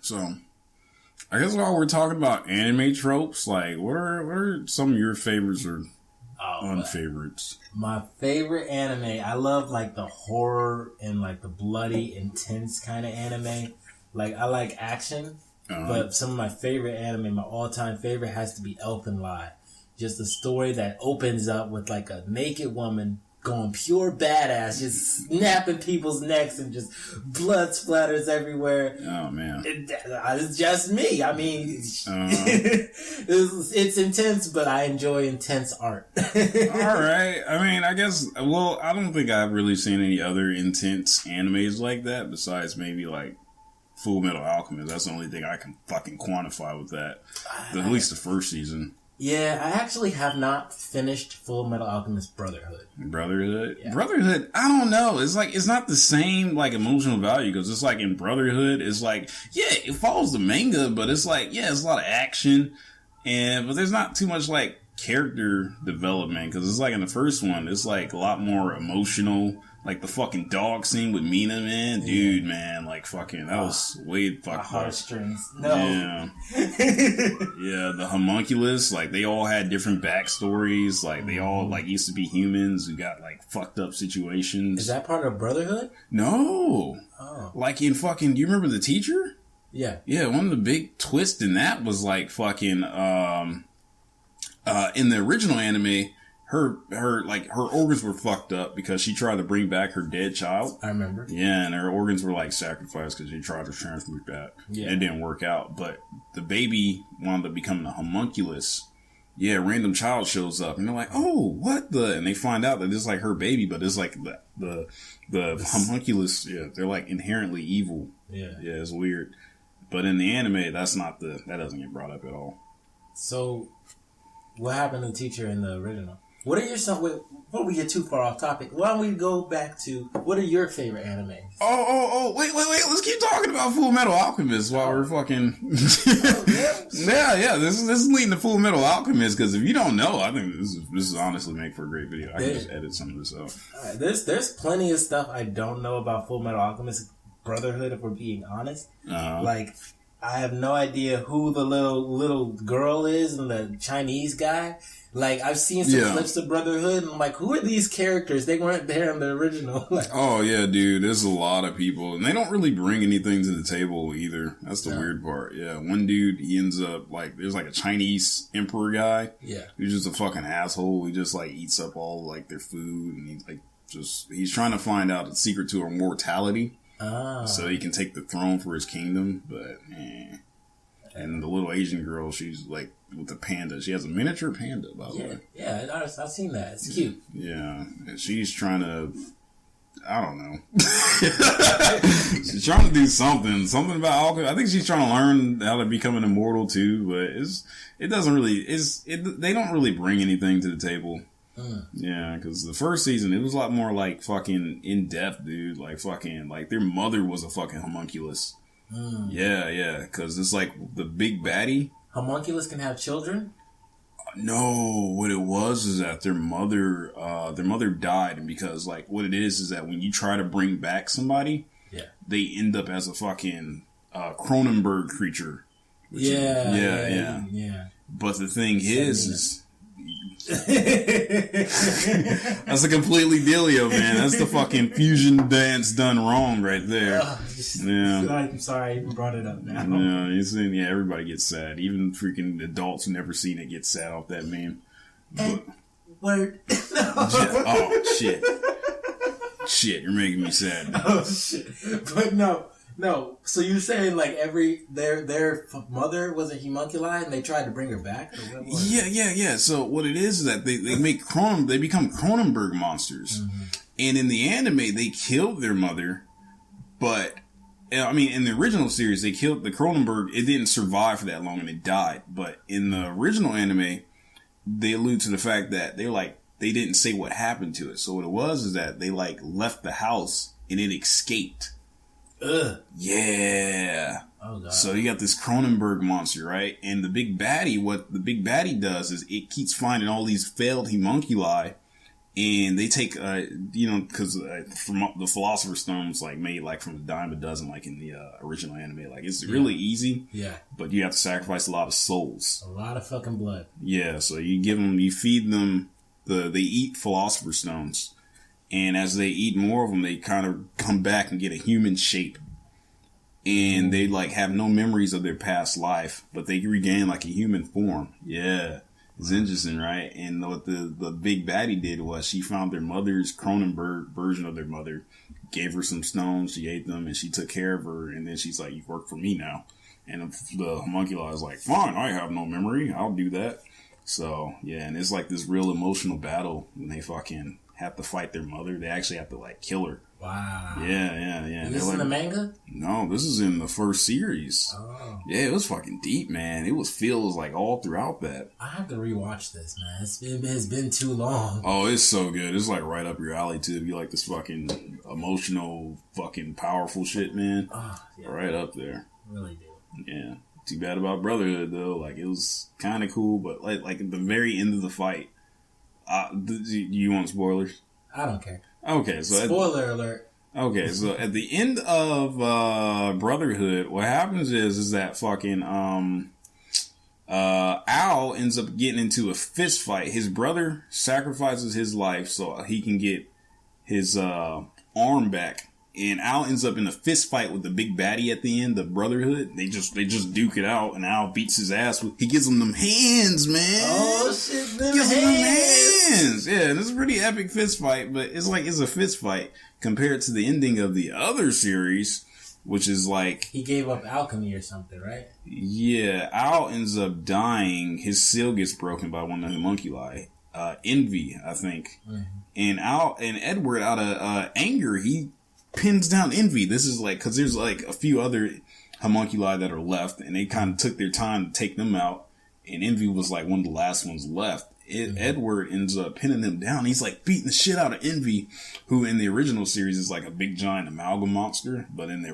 So, I guess while we're talking about anime tropes, like, what are some of your favorites or unfavorites? My favorite anime, I love, like, the horror and, like, the bloody, intense kind of anime. Like, I like action, but some of my favorite anime, my all-time favorite, has to be L.0.W. Just a story that opens up with, like, a naked woman going pure badass, just snapping people's necks and just blood splatters everywhere. Oh, man. It's just me. I mean, it's intense, but I enjoy intense art. Alright. I mean, I guess, well, I don't think I've really seen any other intense animes like that besides maybe, like, Full Metal Alchemist. That's the only thing I can fucking quantify with that. At least the first season. Yeah, I actually have not finished Full Metal Alchemist Brotherhood. Yeah. Brotherhood, I don't know. It's like, it's not the same, like, emotional value, because it's like in Brotherhood, it's like, yeah, it follows the manga, but it's like, yeah, it's a lot of action, but there's not too much, like, character development, because it's like in the first one, it's like a lot more emotional. Like the fucking dog scene with Mina, man. Dude, man. Like fucking, that was way fucked up. Heartstrings. No. Yeah. Yeah, the homunculus, like they all had different backstories. Like they all like used to be humans who got like fucked up situations. Is that part of Brotherhood? No. Oh. Like in fucking, do you remember The Teacher? Yeah. Yeah, one of the big twists in that was like fucking, in the original anime, her organs were fucked up because she tried to bring back her dead child. I remember. Yeah, and her organs were like sacrificed because she tried to transmute that. Yeah. It didn't work out. But the baby wound up becoming a homunculus. Yeah, a random child shows up and they're like, oh, what the? And they find out that it's like her baby, but it's like the homunculus, yeah, they're like inherently evil. Yeah. Yeah, it's weird. But in the anime, that doesn't get brought up at all. So, what happened to the teacher in the original? What are your before we get too far off topic, why don't we go back to what are your favorite animes? Wait, let's keep talking about Full Metal Alchemist while we're fucking yeah, this is leading to Full Metal Alchemist, because if you don't know, I think this is honestly make for a great video. I can just edit some of this out. Right, there's plenty of stuff I don't know about Full Metal Alchemist Brotherhood, if we're being honest. Like, I have no idea who the little girl is and the Chinese guy. Like, I've seen some clips of Brotherhood, and I'm like, who are these characters? They weren't there in the original. Like, oh, yeah, dude. There's a lot of people. And they don't really bring anything to the table, either. That's the weird part. Yeah, one dude, he ends up, like, there's, like, a Chinese emperor guy. Yeah. Who's just a fucking asshole. He just, like, eats up all, like, their food. And he's trying to find out the secret to immortality. So he can take the throne for his kingdom. But, And the little Asian girl, she's, like, with the panda. She has a miniature panda, by the way. Yeah, I've seen that. It's cute. Yeah. And she's trying to, I don't know. She's trying to do something about alchemy. I think she's trying to learn how to become an immortal too, but they don't really bring anything to the table. Yeah, because the first season, it was a lot more like fucking in-depth, dude. Like fucking, like their mother was a fucking homunculus. Yeah, because it's like the big baddie. Homunculus can have children? No, what it was is that their mother died, and because like what it is that when you try to bring back somebody, they end up as a fucking Cronenberg creature. Yeah. But the thing is that's a completely dealio, man. That's the fucking fusion dance done wrong right there. I'm sorry I even brought it up now. Yeah, everybody gets sad. Even freaking adults who never seen it get sad off that meme. Word. Oh, shit. Shit, you're making me sad. Oh, shit. But no. So you're saying like their mother was a homunculi and they tried to bring her back? Or what? Yeah. So what it is that they become Cronenberg monsters. Mm-hmm. And in the anime, they killed their mother, but I mean, in the original series, they killed the Cronenberg. It didn't survive for that long and it died. But in the original anime, they allude to the fact that they didn't say what happened to it. So what it was is that they like left the house and it escaped. Ugh. Yeah. Oh, God. So you got this Cronenberg monster, right? And what the big baddie does is it keeps finding all these failed homunculi And they take, because from the Philosopher's Stone's like made like from a dime a dozen, like in the original anime. Like it's really easy. Yeah. But you have to sacrifice a lot of souls. A lot of fucking blood. Yeah. So you feed them they eat Philosopher's Stones, and as they eat more of them, they kind of come back and get a human shape. And they like have no memories of their past life, but they regain like a human form. Yeah. It's interesting, right? And what the big baddie did was she found their mother's Cronenberg version of their mother, gave her some stones, she ate them, and she took care of her. And then she's like, "You work for me now." And the homunculi is like, "Fine, I have no memory. I'll do that." So, yeah, and it's like this real emotional battle when they fucking have to fight their mother. They actually have to, like, kill her. Wow. Yeah. Is this in the manga? No, this is in the first series. Oh. Yeah, it was fucking deep, man. It feels like all throughout that. I have to rewatch this, man. It's been too long. Oh, it's so good. It's like right up your alley, too. If you like this fucking emotional, fucking powerful shit, man. Oh, yeah. Right up there. Really do. Yeah. Too bad about Brotherhood, though. Like, it was kind of cool, but like at the very end of the fight, do you want spoilers? I don't care. Okay, so spoiler alert. Okay, so at the end of Brotherhood, what happens is that fucking Al ends up getting into a fist fight. His brother sacrifices his life so he can get his arm back, and Al ends up in a fist fight with the big baddie at the end of Brotherhood. They just duke it out, and Al beats his ass. He gives him them hands, man. Oh shit, them hands. Yeah, this is a pretty epic fist fight, but it's a fist fight compared to the ending of the other series, which is like he gave up alchemy or something, right? Yeah, Al ends up dying. His seal gets broken by one of the homunculi. Envy, I think. Mm-hmm. And Al and Edward, out of anger, he pins down Envy. This is like, because there's like a few other homunculi that are left, and they kind of took their time to take them out, and Envy was like one of the last ones left. Edward ends up pinning him down. He's like beating the shit out of Envy, who in the original series is like a big giant amalgam monster, but in the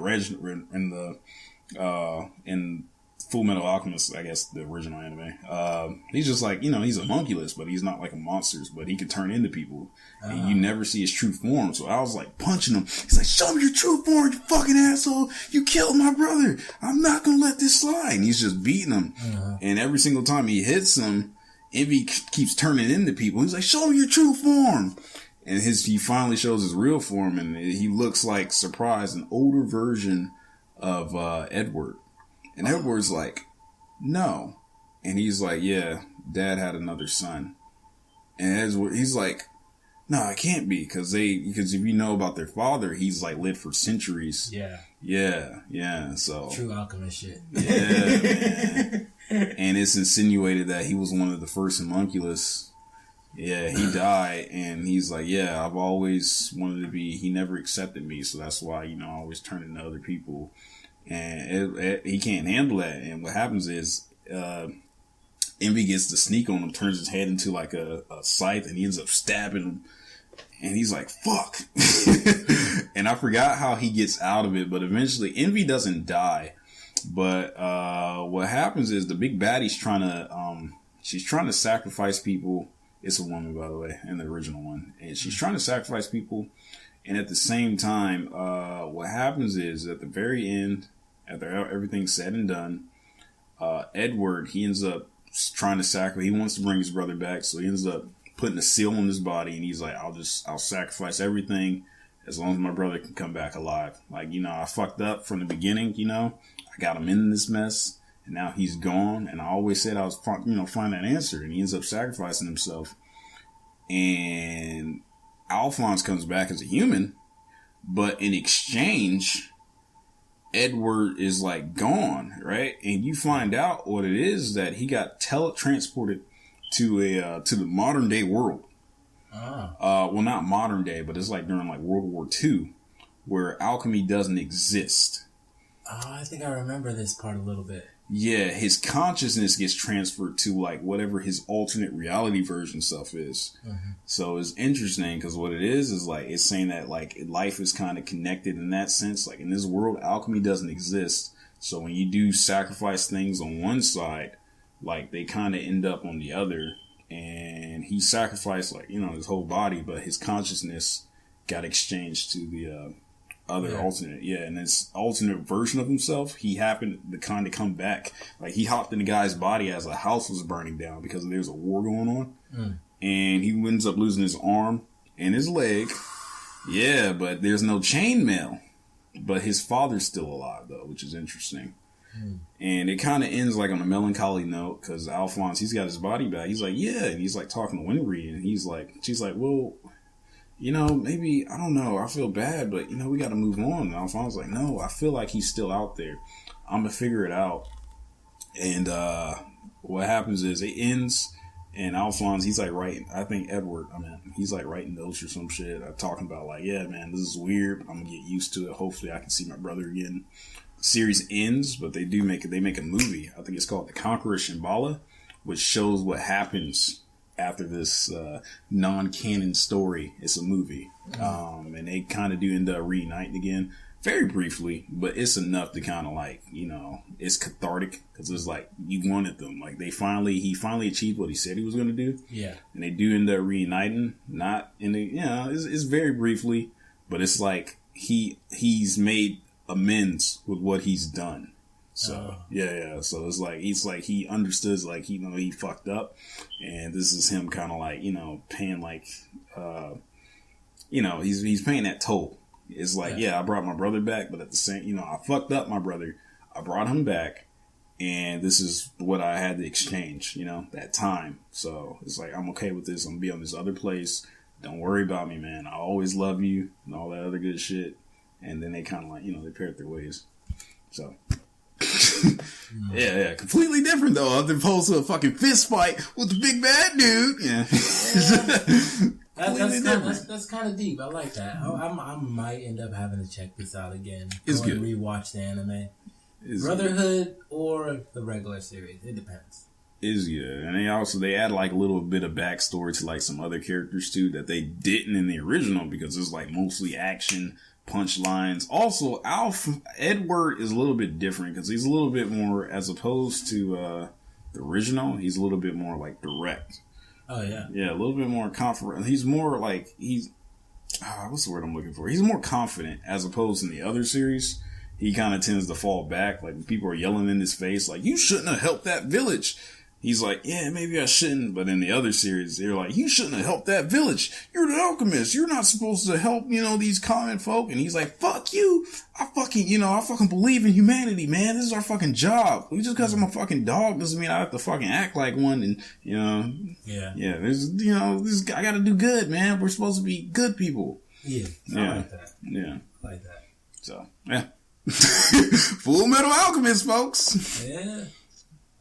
in Full Metal Alchemist, I guess the original anime, he's just like, he's a homunculus, but he's not like a monster, but he can turn into people. And you never see his true form. So I was like punching him. He's like, "Show me your true form, you fucking asshole. You killed my brother. I'm not going to let this slide." And he's just beating him. And every single time he hits him, Envy keeps turning into people. He's like, "Show me your true form." And he finally shows his real form, and he looks like, surprise, an older version of Edward. And Edward's like, "No." And he's like, "Yeah, Dad had another son." And he's like, "No, it can't be, because if you know about their father, he's like lived for centuries." Yeah. So true alchemist shit. Yeah, man. And it's insinuated that he was one of the first homunculus. Yeah, he died, and he's like, "Yeah, I've always wanted to be." He never accepted me, so that's why I always turn into other people. And he can't handle that. And what happens is Envy gets to sneak on him, turns his head into like a scythe, and he ends up stabbing him. And he's like, "Fuck." And I forgot how he gets out of it, but eventually Envy doesn't die. But what happens is the big baddie's she's trying to sacrifice people. It's a woman, by the way, in the original one. And she's trying to sacrifice people. And at the same time, what happens is at the very end, after everything's said and done, Edward, he ends up trying to sacrifice. He wants to bring his brother back, so he ends up putting a seal on his body, and he's like, I'll sacrifice everything as long as my brother can come back alive. Like, I fucked up from the beginning, I got him in this mess, and now he's gone, and I always said I was, find that answer, and he ends up sacrificing himself. And Alphonse comes back as a human, but in exchange, Edward is like gone, right? And you find out what it is, that he got teletransported to the modern day world. Well, not modern day, but it's like during like World War II, where alchemy doesn't exist. I think I remember this part a little bit. Yeah, his consciousness gets transferred to like whatever his alternate reality version stuff is. Mm-hmm. So it's interesting because what it is like it's saying that like life is kind of connected in that sense. Like in this world, alchemy doesn't exist. So when you do sacrifice things on one side, like they kind of end up on the other. and he sacrificed his whole body, but his consciousness got exchanged to the other alternate. Yeah, and this alternate version of himself, he happened to kind of come back. Like, he hopped in the guy's body as a house was burning down because there's a war going on. And he ends up losing his arm and his leg. Yeah, but there's no chainmail. But his father's still alive, though, which is interesting. And it kind of ends like on a melancholy note because Alphonse, he's got his body back. He's like, yeah. And he's like talking to Winry, and she's like, well, maybe, I don't know, I feel bad, but, we got to move on. And Alphonse's like, no, I feel like he's still out there. I'm going to figure it out. And what happens is it ends, and Alphonse, he's like writing, I think he's like writing notes or some shit, talking about like, yeah, man, this is weird, but I'm going to get used to it. Hopefully I can see my brother again. The series ends, but they make a movie. I think it's called The Conqueror Shambhala, which shows what happens after this non-canon story. It's a movie. And they kind of do end up reuniting again. Very briefly, but it's enough to kind of like, it's cathartic because it's like you wanted them. Like he finally achieved what he said he was going to do. Yeah. And they do end up reuniting. Not in the, it's very briefly, but it's like he's made amends with what he's done. So yeah. So it's like he understood, like he fucked up, and this is him kind of like paying like he's paying that toll. It's like I brought my brother back, but at the same I fucked up my brother. I brought him back, and this is what I had to exchange. That time. So it's like I'm okay with this. I'm gonna be on this other place. Don't worry about me, man. I always love you and all that other good shit. And then they kind of like they paired their ways. So. Yeah, completely different though, as opposed to a fucking fist fight with the big bad dude. That's kind of deep. I like that. I might end up having to check this out again. It's good. Rewatch the anime, Brotherhood or the regular series. It depends. Is good, and they add like a little bit of backstory to like some other characters too that they didn't in the original because it's like mostly action. Punchlines. Also, Edward is a little bit different because he's a little bit more, as opposed to the original, he's a little bit more like direct. Oh yeah, yeah, a little bit more confident. He's more like what's the word I'm looking for? He's more confident as opposed to the other series. He kind of tends to fall back. Like people are yelling in his face, like you shouldn't have helped that village. He's like, yeah, maybe I shouldn't. But in the other series, they're like, you shouldn't have helped that village. You're the alchemist. You're not supposed to help, these common folk. And he's like, fuck you. I fucking believe in humanity, man. This is our fucking job. Just because I'm a fucking dog doesn't mean I have to fucking act like one. And, yeah, there's, I got to do good, man. We're supposed to be good people. Yeah. I like that. Yeah. I like that. So, yeah. Full Metal Alchemist, folks. Yeah.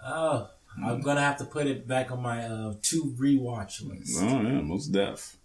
Oh. I'm gonna have to put it back on my to rewatch list. Oh yeah, most def.